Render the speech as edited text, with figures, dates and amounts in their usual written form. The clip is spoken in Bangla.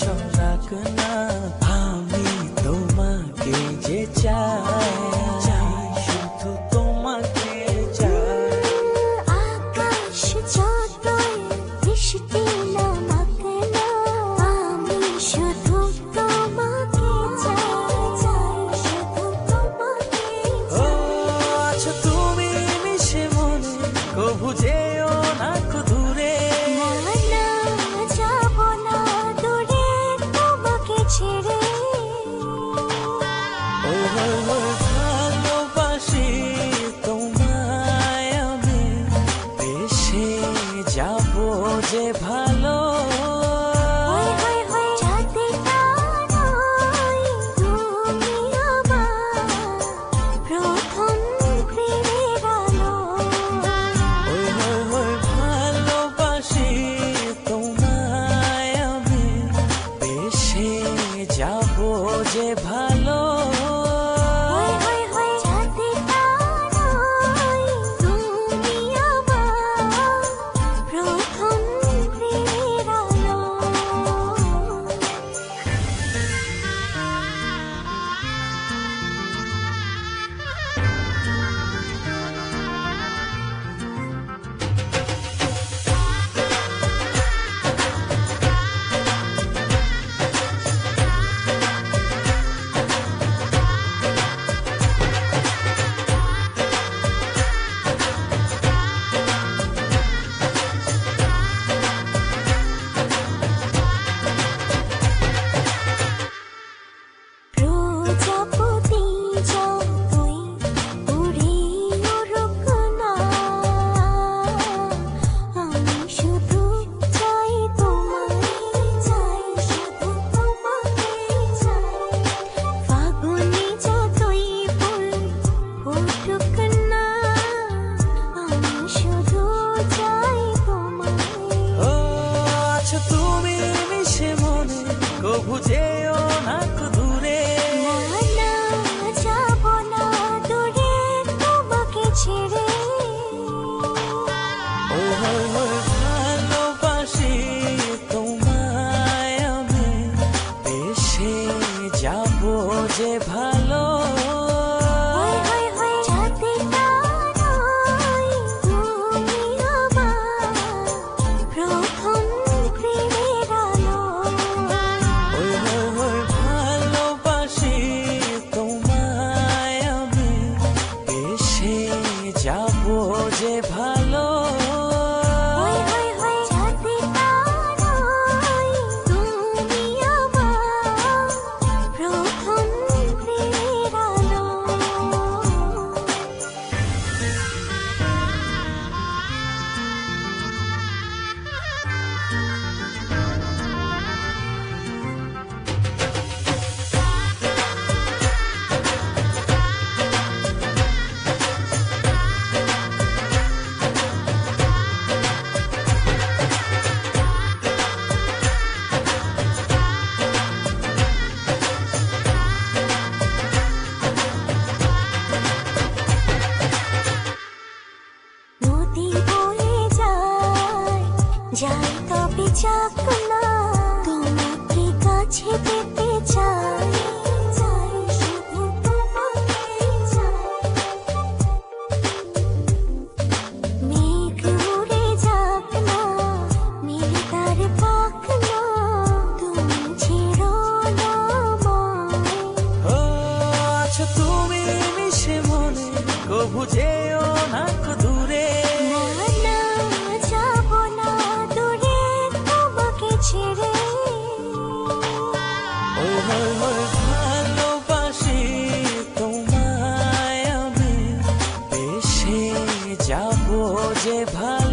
ছড়াক না আমি তোমাকে যে চাই শুধু তোমাকে চাই। আকাশ যতই বৃষ্টি নামাক না আমি শুধু তোমাকে চাই শুধু তোমাকে ও আছো তুমি মিশে মনে কভু যেও না দূরে। না যাব না দূরে তোমাকে ছেড়ে। ভালোবাসি তোমায় আমি বেশে যাব যে ভালো। যাতে নয় তুমি আমার প্রথম প্রেমের আলো। ভালোবাসি তোমায় আমি বেশে যাব যে ভালো। যাতে নয় তুমি আমার প্রথম প্রেমের আলো। প্রজাপতি যতই উড়ে উড়ুক না আমি শুধু চাই তোমায় চাই শুধু তোমাকে চাই। ফাগুনে যতই ফুল ফুটুক না আমি শুধু চাই তোমায়। ও আছো তুমি মিশে মনে কভু যেও না দূরে। না যাব না দূরে তোমাকে ছেড়ে। ভালোবাসি তোমায় আমি বেশে যাব যে ভালো। যাতে নয় তুমি আমার প্রথম প্রেমের আলো। ভালোবাসি তোমায় আমি বেশে যাব যে ভালো। যাতে নয় তুমি আমার প্রথম প্রেমের আলো। নদী বয়ে যায় যাই তবে যাক না তোমাকে কাছে পেতে চাই চাই শুধু তোমাকে চাই। মেঘ উড়ে যাক না নীল তার পাক না তুমি ছেড়ো না আমায়। ও আছো তুমি মিশে মনে কভু যেও না দূরে। না যাব না দূরে তোমাকে ছেড়ে। ভালোবাসি তোমায় আমি বেশে যাব যে ভালো।